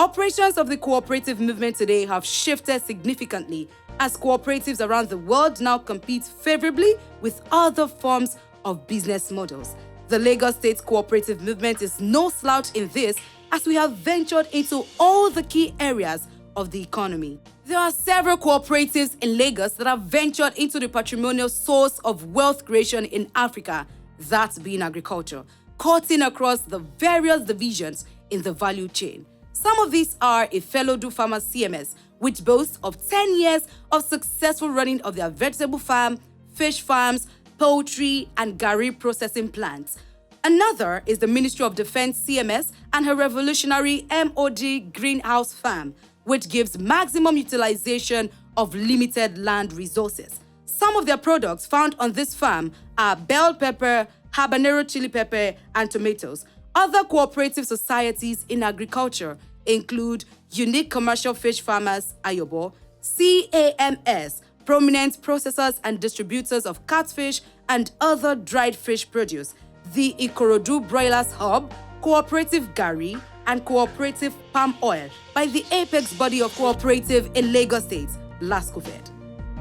Operations of the cooperative movement today have shifted significantly as cooperatives around the world now compete favorably with other forms of business models. The Lagos State cooperative movement is no slouch in this, as we have ventured into all the key areas of the economy. There are several cooperatives in Lagos that have ventured into the patrimonial source of wealth creation in Africa, that being agriculture, cutting across the various divisions in the value chain. Some of these are Ifelodu Farmers CMS, which boasts of 10 years of successful running of their vegetable farm, fish farms, poultry, and garri processing plants. Another is the Ministry of Defense CMS and her revolutionary MOD Greenhouse Farm, which gives maximum utilization of limited land resources. Some of their products found on this farm are bell pepper, habanero chili pepper, and tomatoes. Other cooperative societies in agriculture include Unique Commercial Fish Farmers Ayobo, CAMS, prominent processors and distributors of catfish and other dried fish produce, the Ikorodu Broilers Hub, Cooperative Garri, and Cooperative Palm Oil by the apex body of cooperative in Lagos State, LASCOFED.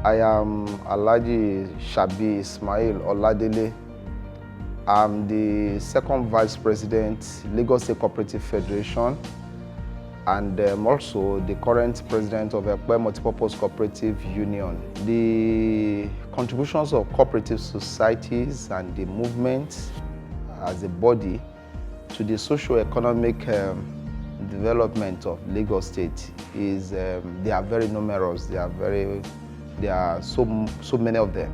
I am Alhaji Shabi Ismail Oladele. I'm the second vice president, Lagos State Cooperative Federation, and also the current president of Ekpe Multipurpose Cooperative Union. The contributions of cooperative societies and the movement as a body to the socio-economic development of Lagos State is they are very numerous. There are so many of them.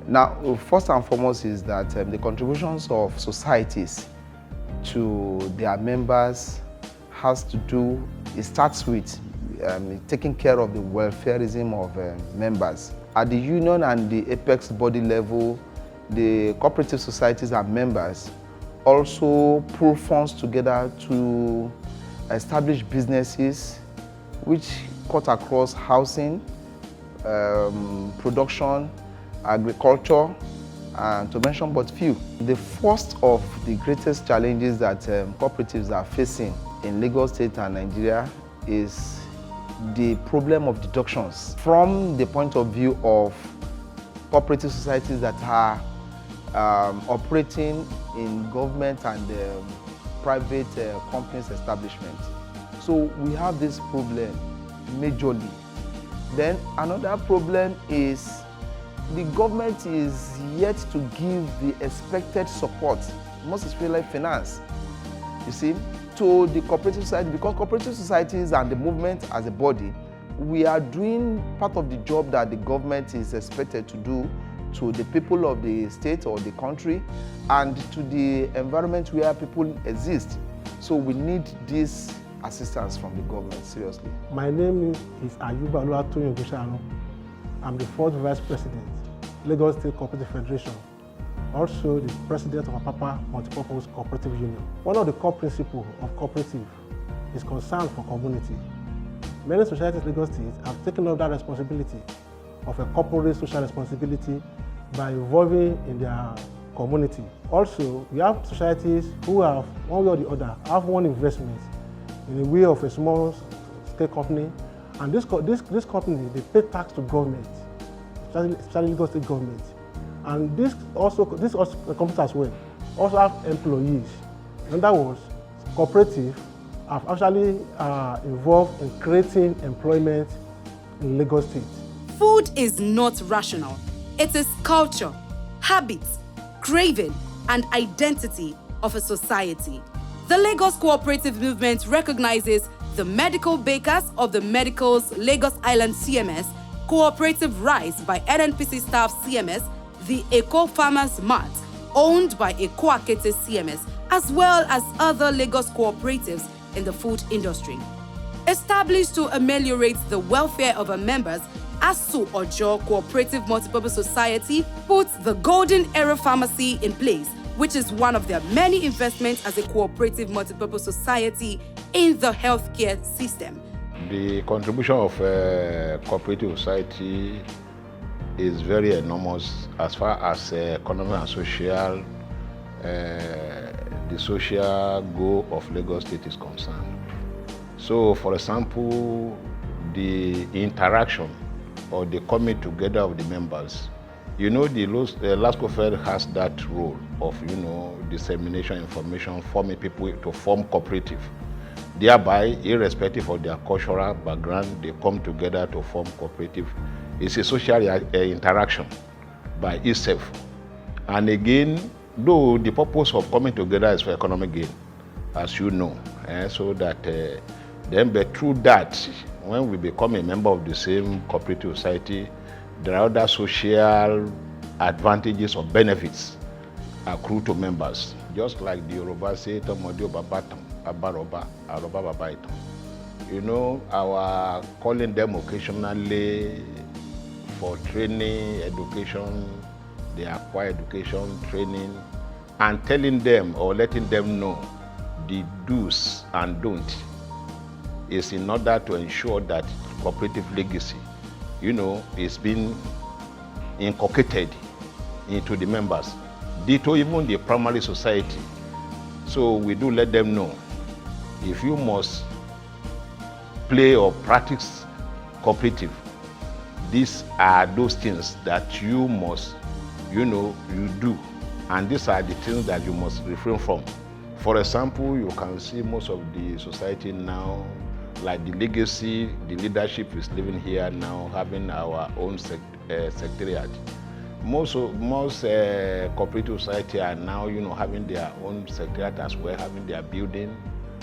Now, first and foremost is that the contributions of societies to their members it starts with taking care of the welfareism of members. At the union and the apex body level, the cooperative societies and members also pool funds together to establish businesses which cut across housing, production, agriculture, and to mention but few. The first of the greatest challenges that cooperatives are facing in Lagos State and Nigeria is the problem of deductions. From the point of view of cooperative societies that are operating in government and private companies establishment. So we have this problem majorly. Then another problem is the government is yet to give the expected support, most especially finance, you see, to the cooperative society, because cooperative societies and the movement as a body, we are doing part of the job that the government is expected to do to the people of the state or the country and to the environment where people exist. So we need this assistance from the government, seriously. My name is Ayuba Oluwatoyin Ogunshanu. I'm the fourth vice president, Lagos State Cooperative Federation, also the president of Apapa Multipurpose Cooperative Union. One of the core principles of cooperative is concern for community. Many societies in Lagos State have taken up that responsibility of a corporate social responsibility by involving in their community. Also, we have societies who have, one way or the other, have one investment in the way of a small scale company, and this company, they pay tax to government, especially Lagos State government. And this companies as well also have employees. In other words, cooperative have actually involved in creating employment in Lagos State. Food is not rational. It is culture, habits, craving, and identity of a society. The Lagos Cooperative Movement recognizes the medical bakers of the Medicals Lagos Island CMS, Cooperative Rice by NNPC Staff CMS, the Eco Farmers Mart, owned by Eco Akete CMS, as well as other Lagos cooperatives in the food industry. Established to ameliorate the welfare of our members, ASU Ojo Cooperative Multipurpose Society puts the Golden Era Pharmacy in place, which is one of their many investments as a cooperative multipurpose society in the healthcare system. The contribution of cooperative society is very enormous as far as economic and social, the social goal of Lagos State is concerned. So, for example, the interaction or the coming together of the members. You know, the LASCOFED has that role of, dissemination information, forming people to form cooperative. Thereby, irrespective of their cultural background, they come together to form cooperative. It's a social interaction by itself. And again, though the purpose of coming together is for economic gain, as you know, so that then, but through that, when we become a member of the same cooperative society, there are other social advantages or benefits accrue to members. Just like the Yoruba say, "Tomodio babatam, abaroba, aroba babaitam." You know, our calling them occasionally for training, education, they acquire education, training, and telling them or letting them know the do's and don'ts is in order to ensure that cooperative legacy, is being inculcated into the members, ditto even the primary society. So we do let them know, if you must play or practice cooperative, these are those things that you must, you do, and these are the things that you must refrain from. For example, you can see most of the society now, like the legacy, the leadership is living here now, having our own secretariat. Most cooperative society are now, having their own secretariat as well, having their building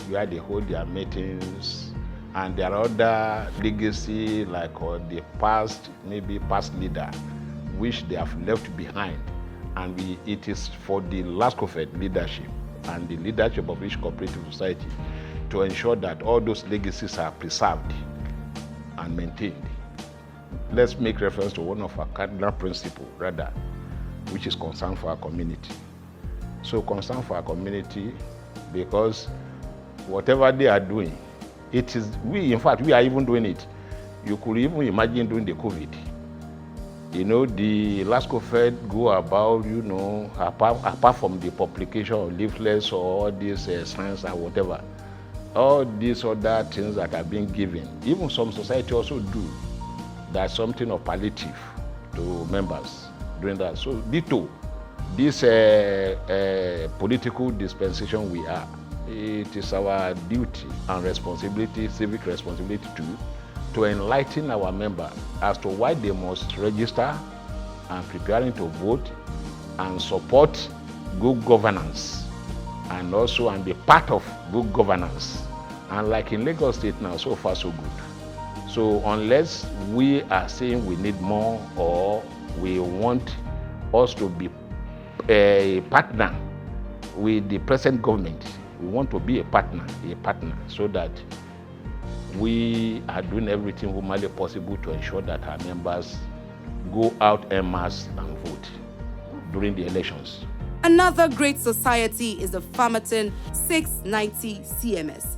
where they hold their meetings. And there are other legacy, like the past leader, which they have left behind. And it is for the LASCOFED leadership and the leadership of each cooperative society to ensure that all those legacies are preserved and maintained. Let's make reference to one of our cardinal principles, rather, which is concern for our community. So concern for our community, because whatever they are doing, we are even doing it. You could even imagine doing the COVID. The LASCOFED go about, apart from the publication of leaflets or all these signs or whatever, all these other things that are being given, even some society also do, that's something of palliative to members doing that. So ditto, this political dispensation we are, it is our duty and responsibility, civic responsibility to enlighten our members as to why they must register and preparing to vote and support good governance and be part of good governance. And like in Lagos State now, so far so good. So unless we are saying we need more or we want us to be a partner with the present government, we want to be a partner, so that we are doing everything humanly possible to ensure that our members go out en masse and vote during the elections. Another great society is the Farmerton 690 CMS.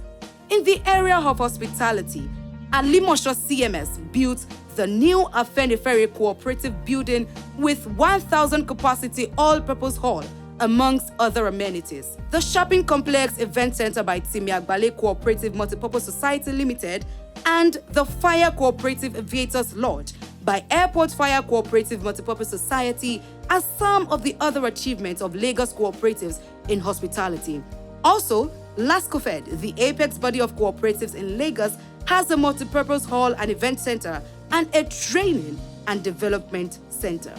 In the area of hospitality, Alimosho CMS built the new Afenifere Cooperative Building with 1,000 capacity all-purpose hall, amongst other amenities. The shopping complex event center by Timi Agbale Cooperative Multipurpose Society Limited and the Fire Cooperative Aviators Lodge by Airport Fire Cooperative Multipurpose Society are some of the other achievements of Lagos cooperatives in hospitality. Also, LASCOFED, the apex body of cooperatives in Lagos, has a multipurpose hall and event center and a training and development center.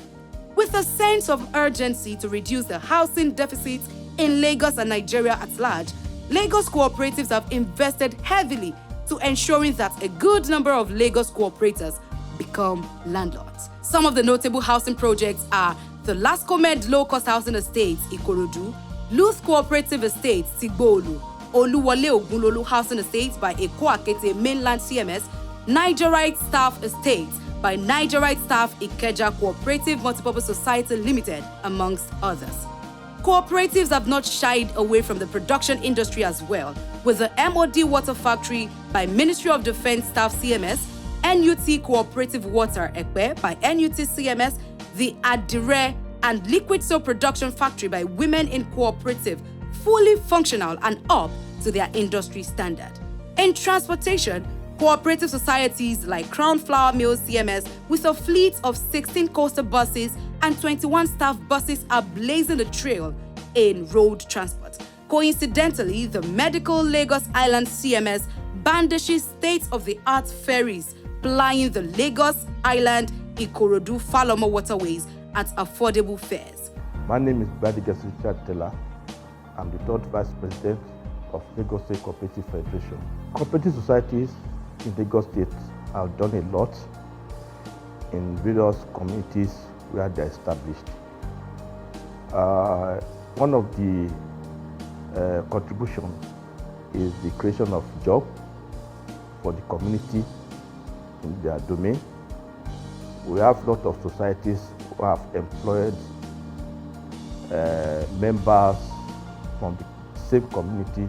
With a sense of urgency to reduce the housing deficit in Lagos and Nigeria at large, Lagos cooperatives have invested heavily to ensuring that a good number of Lagos cooperators become landlords. Some of the notable housing projects are the LASCOMED Low-Cost Housing Estates, Ikorodu, Luth Cooperative Estates, Tigbolu, Oluwole Ogunlolu Housing Estates by Eko Akete Mainland CMS, Nigerite Staff Estates by Nigerite Staff Ikeja Cooperative Multipurpose Society Limited, amongst others. Cooperatives have not shied away from the production industry as well, with the MOD Water Factory by Ministry of Defense Staff CMS, NUT Cooperative Water Ekpe by NUT CMS, the Adire and Liquid Soap Production Factory by Women in Cooperative, fully functional and up to their industry standard. In transportation, cooperative societies like Crown Flour Mills CMS, with a fleet of 16 coaster buses and 21 staff buses, are blazing the trail in road transport. Coincidentally, the Medical Lagos Island CMS brandishes state-of-the-art ferries plying the Lagos Island Ikorodu Falomo waterways at affordable fares. My name is Badigas Richard Taylor. I'm the third vice president of Lagos State Cooperative Federation. Cooperative societies in Lagos State have done a lot in various communities where they're established. One of the contributions is the creation of jobs for the community in their domain. We have a lot of societies who have employed members from the same community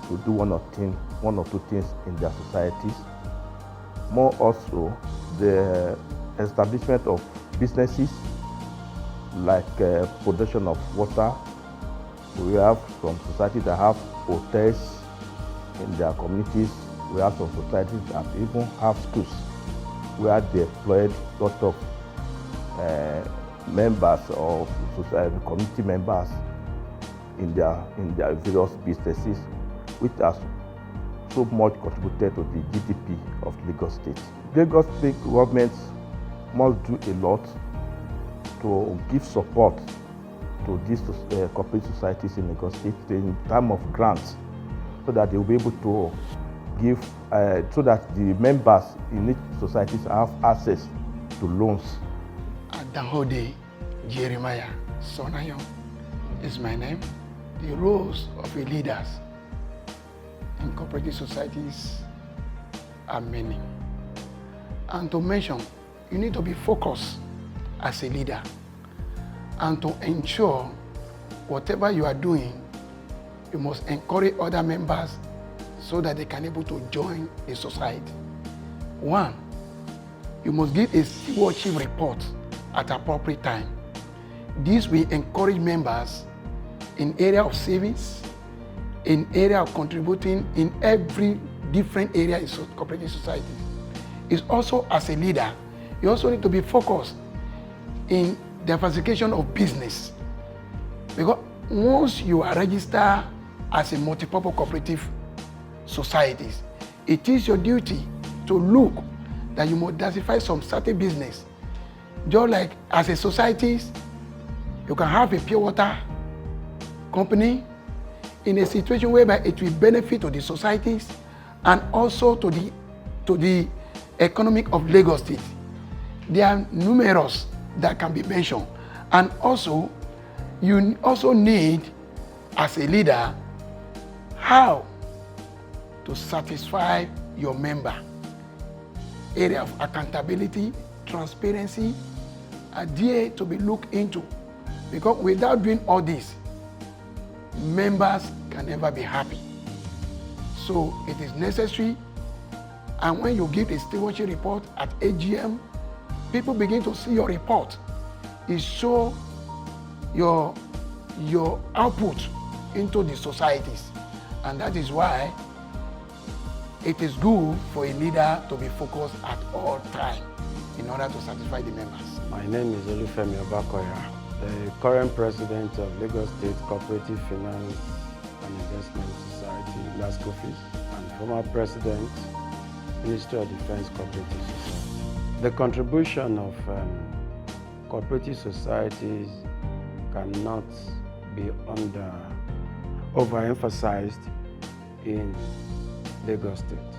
to do one or two things in their societies. More also, the establishment of businesses like production of water. We have some societies that have hotels in their communities. We have some societies that even have schools where they employed a lot of members of society, community members in their various businesses, which has so much contributed to the GDP of Lagos State. Lagos State government must do a lot to give support to these cooperative societies in Lagos State in terms of grants, so that they will be able to give, so that the members in each societies have access to loans. Adahode Jeremiah Sonayon is my name. The roles of a leader in cooperative societies are many. And to mention, you need to be focused as a leader and to ensure whatever you are doing, you must encourage other members so that they can be able to join the society. One, you must give a stewardship report at appropriate time. This will encourage members in area of savings, in area of contributing in every different area in cooperative societies. It's also, as a leader, you also need to be focused in diversification of business. Because once you are registered as a multi-purpose cooperative societies, it is your duty to look that you must diversify some certain business. Just like as a societies, you can have a pure water company in a situation whereby it will benefit to the societies and also to the economic of Lagos State. There are numerous that can be mentioned. And also, you also need, as a leader, how to satisfy your member. Area of accountability, transparency are there to be looked into. Because without doing all this, members can never be happy. So it is necessary, and when you give a stewardship report at AGM, people begin to see your report. It shows your output into the societies. And that is why it is good for a leader to be focused at all times in order to satisfy the members. My name is Olufemi Obakoya, the current president of Lagos State Cooperative Finance and Investment Society, LASCOFED, and former president, Ministry of Defense Cooperative Society. The contribution of cooperative societies cannot be overemphasized in Lagos State.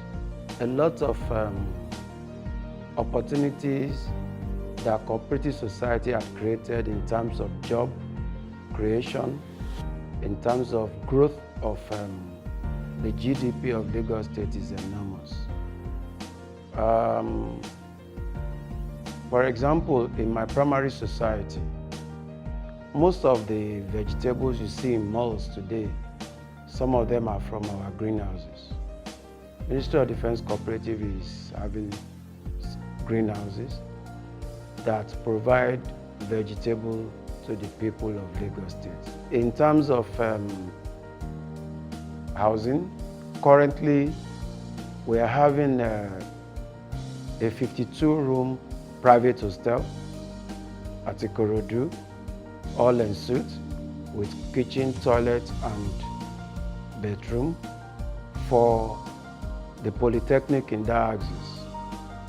A lot of opportunities that cooperative society have created in terms of job creation, in terms of growth of the GDP of Lagos State is enormous. For example, in my primary society, most of the vegetables you see in malls today, some of them are from our greenhouses. Ministry of Defense Cooperative is having greenhouses that provide vegetable to the people of Lagos State. In terms of housing, currently We are having a 52-room private hostel at Ikorodu, all en suite, with kitchen, toilet, and bedroom for the Polytechnic in that axis.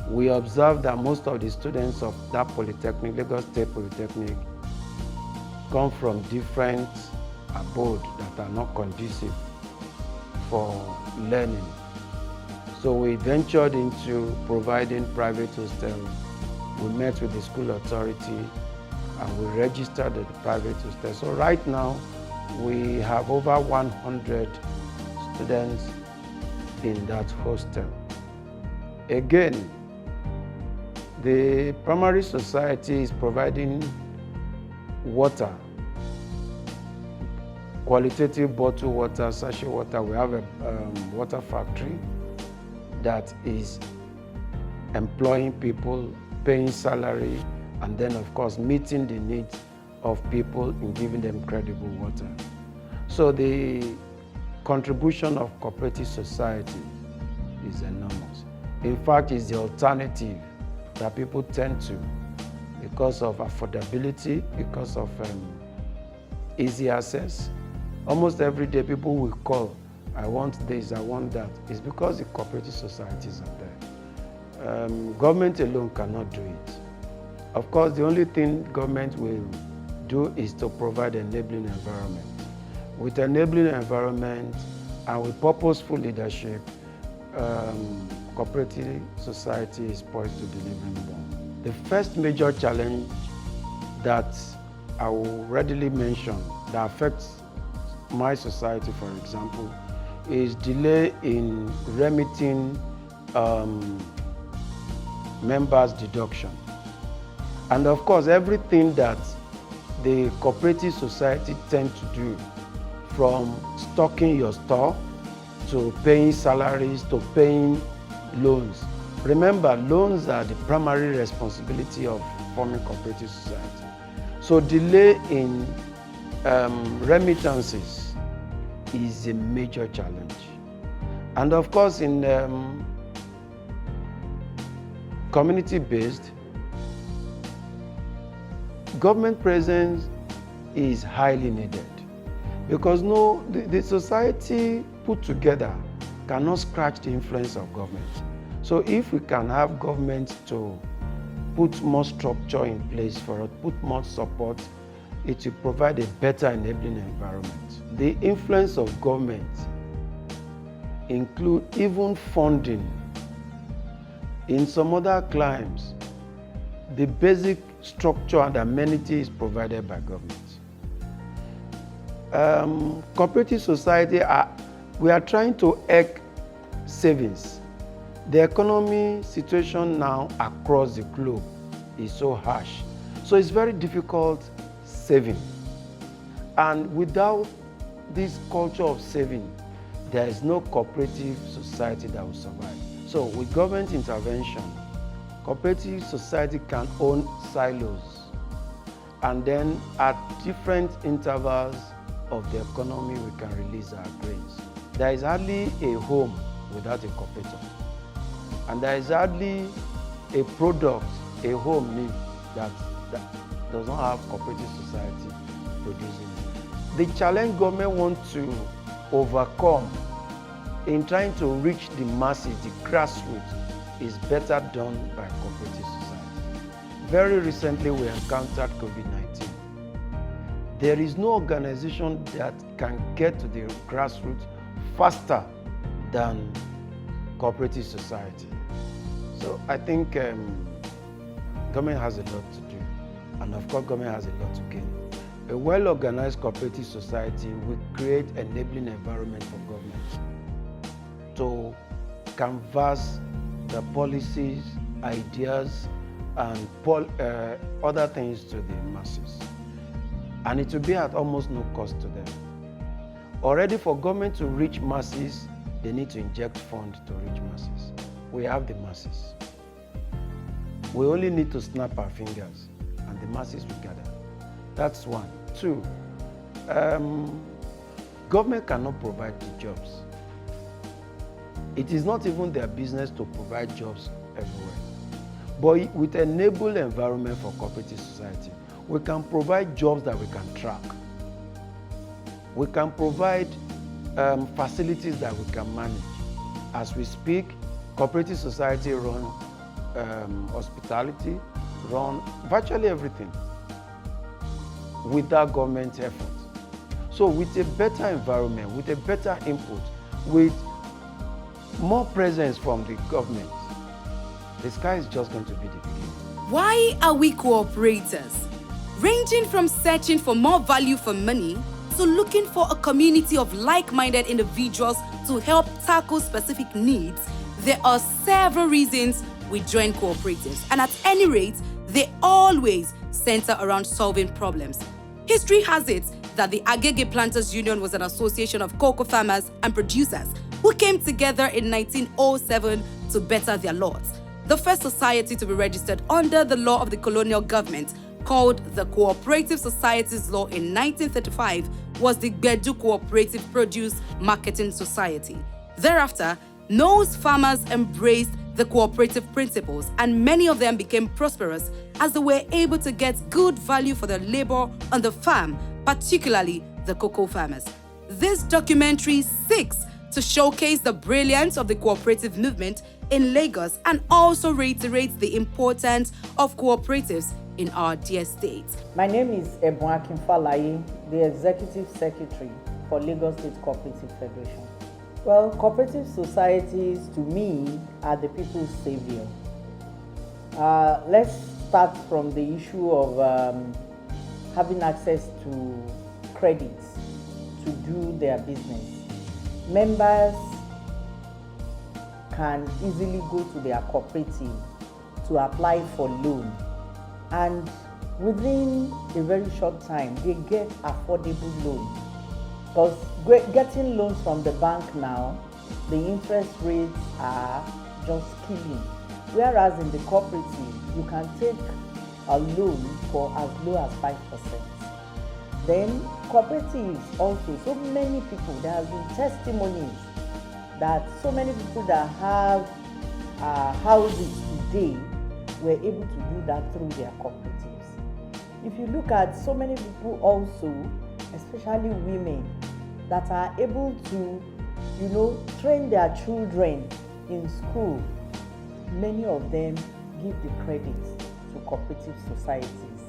We observed that most of the students of that Polytechnic, Lagos State Polytechnic, come from different abodes that are not conducive for learning. So we ventured into providing private hostels. We met with the school authority and we registered the private hostel. So right now, we have over 100 students in that hostel. Again, the primary society is providing water, qualitative bottled water, sachet water. We have a water factory that is employing people, paying salary, and then of course meeting the needs of people in giving them credible water. So the contribution of cooperative society is enormous. In fact, it's the alternative that people tend to because of affordability, because of easy access. Almost every day people will call, I want this, I want that. It's because the cooperative societies are there. Government alone cannot do it. Of course, the only thing government will do is to provide an enabling environment. With enabling environment and with purposeful leadership, cooperative society is poised to deliver more. The first major challenge that I will readily mention that affects my society, for example, is delay in remitting members' deduction. And of course, everything that the cooperative society tend to do, from stocking your store to paying salaries to paying loans. Remember, loans are the primary responsibility of forming cooperative society. So delay in remittances is a major challenge. And of course, in community-based, government presence is highly needed because the society put together cannot scratch the influence of government. So if we can have government to put more structure in place for us, put more support, it will provide a better enabling environment. The influence of government include even funding. In some other climes, the basic structure and amenity is provided by government. Cooperative society, we are trying to egg savings. The economy situation now across the globe is so harsh. So it's very difficult saving. And without this culture of saving, there is no cooperative society that will survive. So with government intervention, cooperative society can own silos. And then at different intervals of the economy, we can release our grains. There is hardly a home without a cooperative. And there is hardly a product, a home need that does not have cooperative society producing it. The challenge government wants to overcome in trying to reach the masses, the grassroots, is better done by cooperative society. Very recently, we encountered COVID-19. There is no organization that can get to the grassroots faster than cooperative society. So I think government has a lot to do, and of course government has a lot to gain. A well-organized cooperative society will create an enabling environment for government to canvass the policies, ideas, and other things to the masses. And it will be at almost no cost to them. Already for government to reach masses, they need to inject funds to reach masses. We have the masses. We only need to snap our fingers and the masses will gather. That's one. Two, government cannot provide the jobs. It is not even their business to provide jobs everywhere. But with an enable environment for cooperative society, we can provide jobs that we can track. We can provide facilities that we can manage. As we speak, cooperative society run hospitality, run virtually everything without government effort. So with a better environment, with a better input, with more presence from the government, the sky is just going to be the beginning. Why are we cooperators? Ranging from searching for more value for money to looking for a community of like-minded individuals to help tackle specific needs, there are several reasons we join cooperatives, and at any rate, they always center around solving problems. History has it that the Agege Planters Union was an association of cocoa farmers and producers who came together in 1907 to better their laws. The first society to be registered under the law of the colonial government, called the Cooperative Societies Law in 1935, was the Gbedu Cooperative Produce Marketing Society. Thereafter, those farmers embraced the cooperative principles, and many of them became prosperous as they were able to get good value for their labor on the farm, particularly the cocoa farmers. This documentary seeks to showcase the brilliance of the cooperative movement in Lagos and also reiterates the importance of cooperatives in our dear state. My name is Ebon Akinfalaye, the Executive Secretary for Lagos State Cooperative Federation. Well, cooperative societies to me are the people's savior. Let's start from the issue of having access to credits to do their business. Members can easily go to their cooperative to apply for loan, and within a very short time they get affordable loan. Because getting loans from the bank now, the interest rates are just killing. Whereas in the cooperative, you can take a loan for as low as 5%. Then cooperatives also, so many people, there have been testimonies that so many people that have houses today were able to do that through their cooperatives. If you look at so many people also, especially women, that are able to, train their children in school, many of them give the credit to cooperative societies.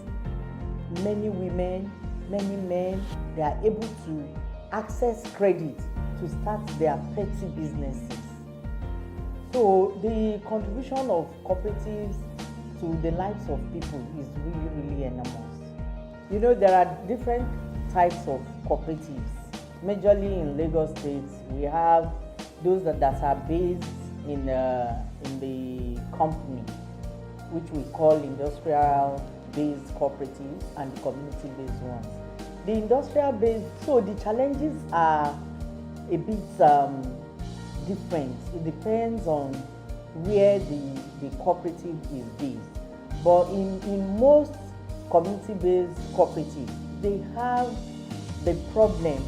Many women, many men, they are able to access credit to start their petty businesses. So the contribution of cooperatives to the lives of people is really, really enormous. There are different types of cooperatives. Majorly in Lagos State, we have those that are based in the company, which we call industrial-based cooperatives, and community-based ones. The industrial-based, so the challenges are a bit different. It depends on where the cooperative is based. But in most community-based cooperatives, they have the problem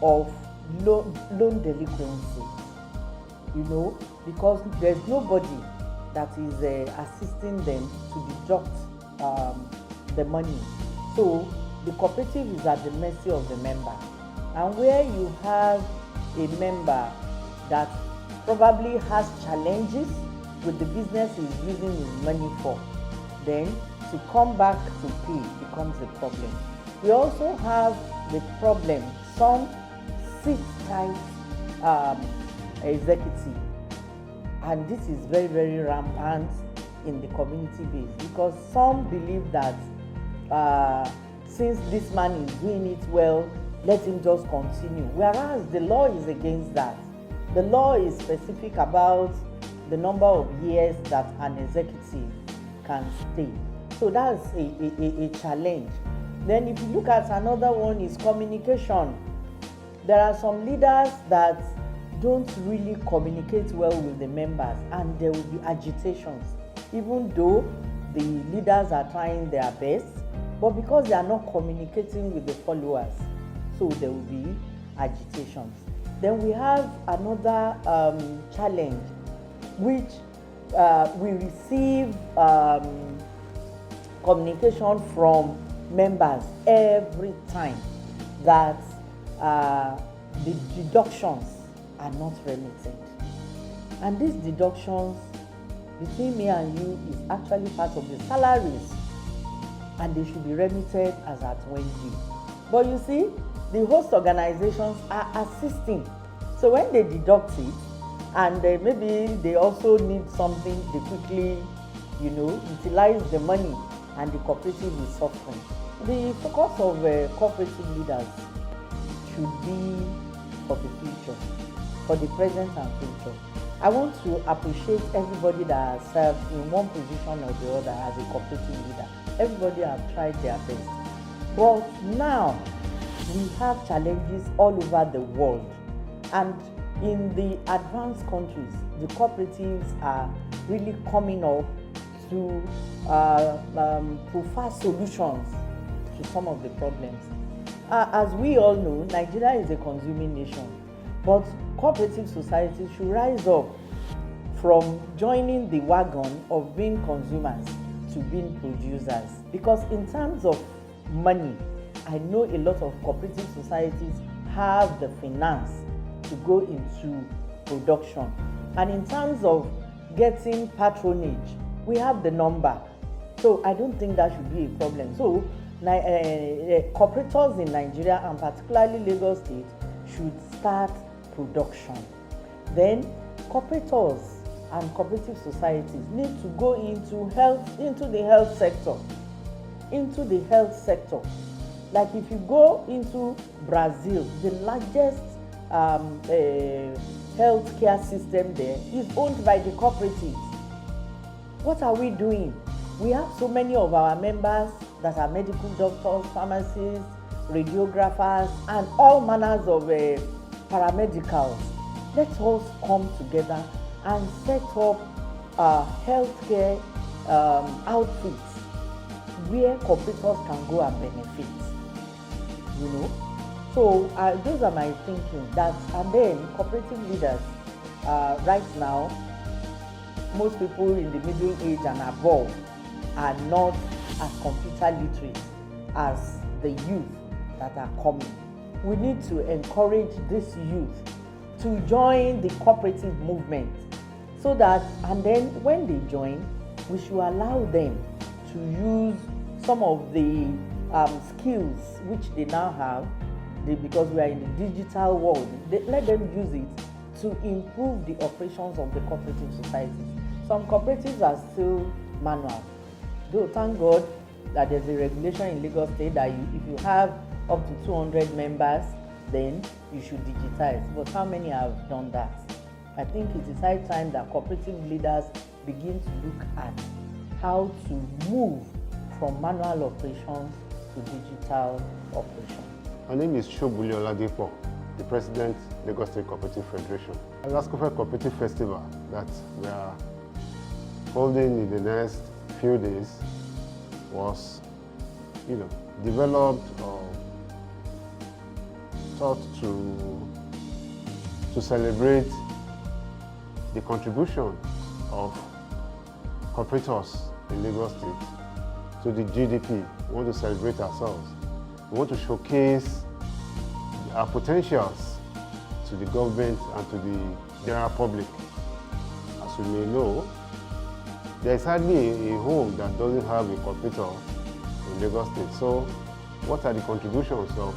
of loan delinquency, because there's nobody that is assisting them to deduct the money. So the cooperative is at the mercy of the member. And where you have a member that probably has challenges with the business he's using his money for, then to come back to pay becomes a problem. We also have the problem, some sit tight executive, and this is very, very rampant in the community base, because some believe that since this man is doing it well, let him just continue, whereas the law is against that. The law is specific about the number of years that an executive can stay. So that's a challenge. Then if you look at another one is communication. There are some leaders that don't really communicate well with the members, and there will be agitations, even though the leaders are trying their best, but because they are not communicating with the followers, so there will be agitations. Then we have another challenge, which we receive communication from members every time that the deductions are not remitted. And these deductions between me and you is actually part of the salaries, and they should be remitted as at when due. But you see, the host organizations are assisting. So when they deduct it, and maybe they also need something, they quickly, utilize the money, and the cooperative is suffering. The focus of cooperative leaders should be for the future, for the present and future. I want to appreciate everybody that has served in one position or the other as a cooperative leader. Everybody have tried their best. But now, we have challenges all over the world. And in the advanced countries, the cooperatives are really coming up to provide solutions to some of the problems. As we all know, Nigeria is a consuming nation, but cooperative societies should rise up from joining the wagon of being consumers to being producers. Because in terms of money, I know a lot of cooperative societies have the finance to go into production. And in terms of getting patronage, we have the number. So I don't think that should be a problem. So cooperators in Nigeria, and particularly Lagos State, should start production. Then cooperators and cooperative societies need to go into the health sector. Like if you go into Brazil, the largest healthcare system there is owned by the cooperatives. What are we doing? We have so many of our members that are medical doctors, pharmacists, radiographers, and all manners of paramedicals. Let us come together and set up healthcare outfits where cooperators can go and benefit. So those are my thinking. And then cooperative leaders right now, most people in the middle age and above are not as computer literate as the youth that are coming. We need to encourage this youth to join the cooperative movement, so that, and then when they join, we should allow them to use some of the skills which they now have, because we are in the digital world. Let them use it to improve the operations of the cooperative societies. Some cooperatives are still manual. Though thank God that there's a regulation in Lagos State that if you have up to 200 members, then you should digitize. But how many have done that? I think it is high time that cooperative leaders begin to look at how to move from manual operations to digital operations. My name is Shobuli Oladipo, the President, Lagos State Cooperative Federation. The LASCOFED Cooperative Festival that we are holding in the next few days was, developed or thought to celebrate the contribution of cooperators in Lagos State to the GDP. We want to celebrate ourselves. We want to showcase our potentials to the government and to the general public. As we may know, there is hardly a home that doesn't have a cooperator in Lagos State. So what are the contributions of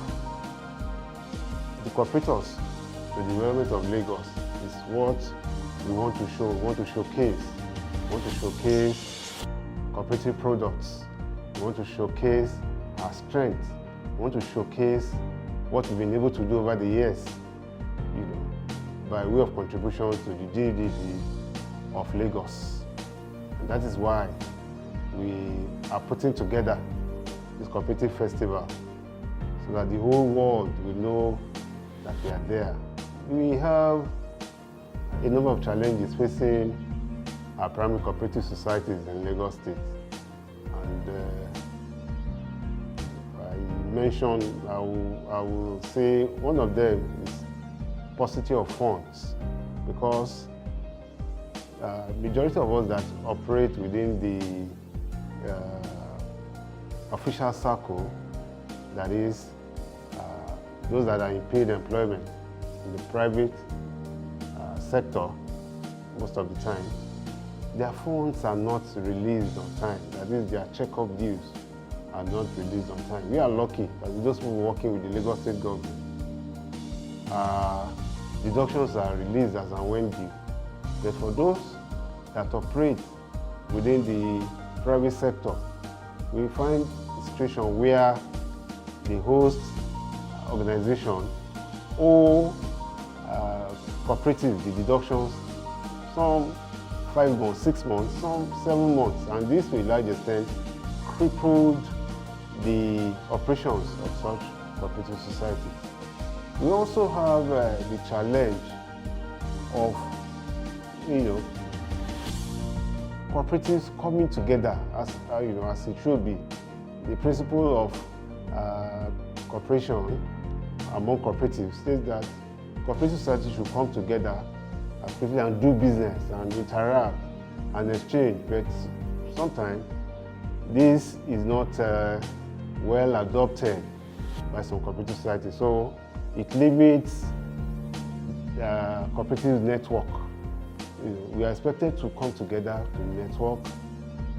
the cooperators to the development of Lagos is what we want to show, we want to showcase. We want to showcase cooperative products. We want to showcase our strength. We want to showcase what we've been able to do over the years, by way of contributions to the GDP of Lagos. And that is why we are putting together this cooperative festival, so that the whole world will know that we are there. We have a number of challenges facing our primary cooperative societies in Lagos State. And I will say one of them is paucity of funds, because majority of us that operate within the official circle, that is, those that are in paid employment in the private sector, most of the time, their funds are not released on time. That is, their check-up dues are not released on time. We are lucky that we just working with the Lagos State government. Deductions are released as and when due. But for those that operate within the private sector, we find a situation where the host organization owe cooperative the deductions, some 5 months, 6 months, some 7 months, and this to a large extent crippled the operations of such cooperative societies. We also have the challenge of, cooperatives coming together as as it should be. The principle of cooperation among cooperatives states that cooperative societies should come together as quickly and do business and interact and exchange, but sometimes this is not well adopted by some cooperative societies. So it limits the cooperative network. We are expected to come together to network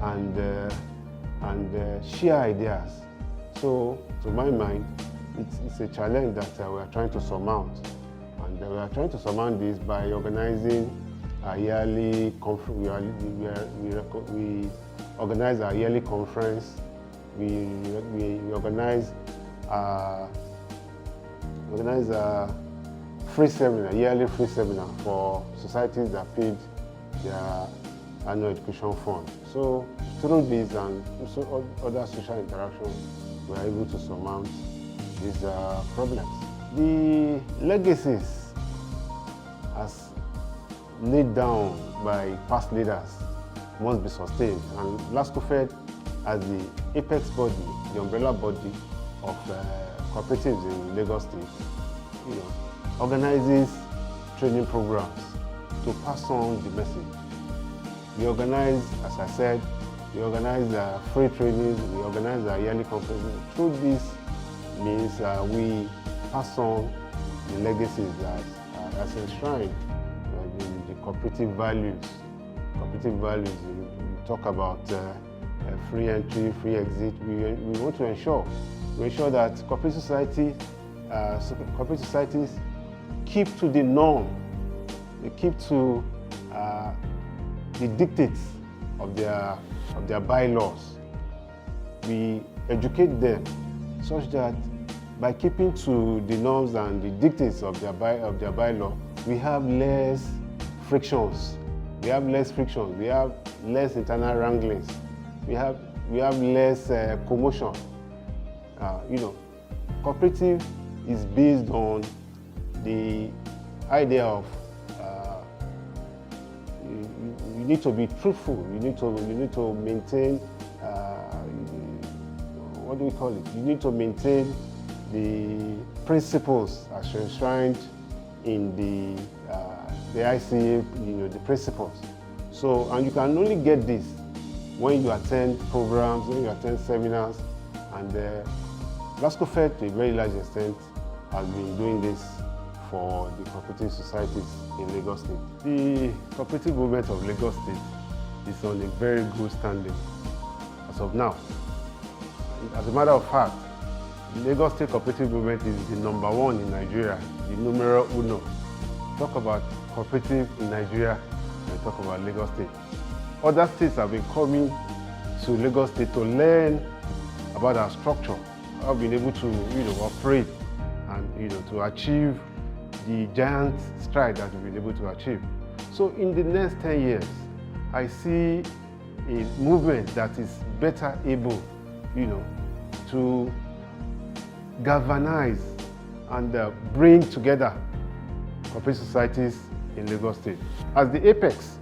and share ideas. So to my mind, it's a challenge that we are trying to surmount. And we are trying to surmount this by organizing a yearly conference. We organize a yearly conference. We organize a free seminar, yearly free seminar for societies that paid their annual education fund. So through this and other social interactions, we are able to surmount these problems. The legacies as laid down by past leaders must be sustained, and LASCOFED, as the apex body, the umbrella body of cooperatives in Lagos State, organizes training programs to pass on the message. We organize, as I said, we organize free trainings, we organize yearly conferences. Through this means we pass on the legacies as enshrined in the cooperative values. Cooperative values, we talk about free entry, free exit. We want to ensure that cooperative societies keep to the norm. They keep to the dictates of their bylaws. We educate them such that by keeping to the norms and the dictates of their bylaw, we have less frictions. We have less internal wranglings. We have less commotion. Cooperative is based on the idea of you need to be truthful. You need to maintain. What do we call it? You need to maintain the principles as enshrined in the ICA, the principles. So, and you can only get this when you attend programs, when you attend seminars, and LASCOFED, to a very large extent, has been doing this for the cooperative societies in Lagos State. The cooperative movement of Lagos State is on a very good standing as of now. As a matter of fact, the Lagos State cooperative movement is the #1 in Nigeria, the numero uno. Talk about cooperative in Nigeria, and talk about Lagos State. Other states have been coming to Lagos State to learn about our structure, how we've been able to operate and to achieve the giant stride that we've been able to achieve. So in the next 10 years, I see a movement that is better able to galvanize and bring together cooperative societies in Lagos State. As the apex,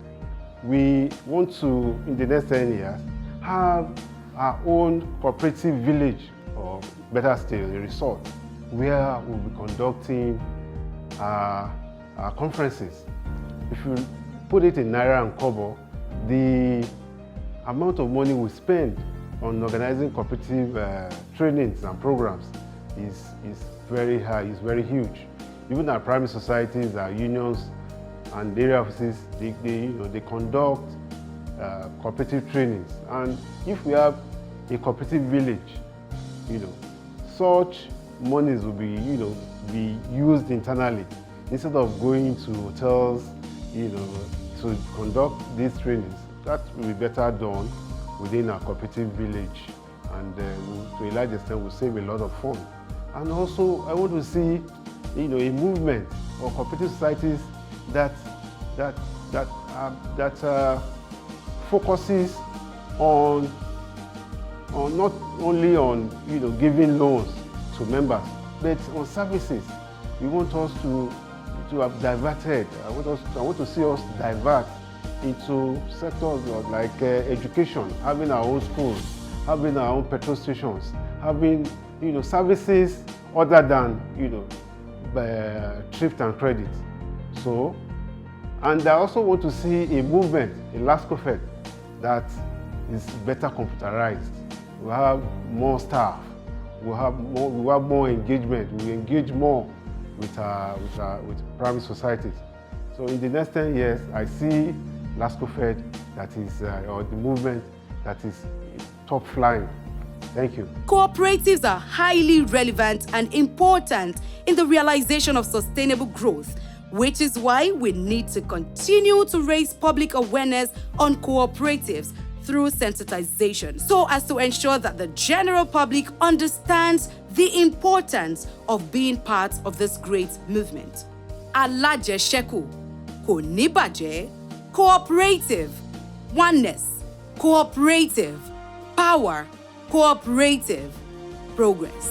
we want to, in the next 10 years, have our own cooperative village, or better still, a resort, where we'll be conducting conferences. If you put it in Naira and Kobo, the amount of money we spend on organizing cooperative trainings and programs is very high, is very huge. Even our primary societies, our unions, and area offices, they conduct cooperative trainings. And if we have a cooperative village, such monies will be used internally instead of going to hotels, to conduct these trainings. That will be better done within our cooperative village, and to a large extent will save a lot of funds. And also, I want to see, a movement of cooperative societies that focuses on not only on giving loans to members, but on services. We want us to have diverted. I want to see us divert into sectors like education, having our own schools, having our own petrol stations, having services other than thrift and credit. So, and I also want to see a movement in LASCOFED that is better computerized. We have more staff. We have more engagement. We engage more with primary societies. So in the next 10 years, I see LASCOFED that is, or the movement that is top flying. Thank you. Cooperatives are highly relevant and important in the realization of sustainable growth, which is why we need to continue to raise public awareness on cooperatives through sensitization, so as to ensure that the general public understands the importance of being part of this great movement. Alájẹṣẹ́kù, kò ní bàjẹ́, cooperative, oneness, cooperative, power, cooperative, progress.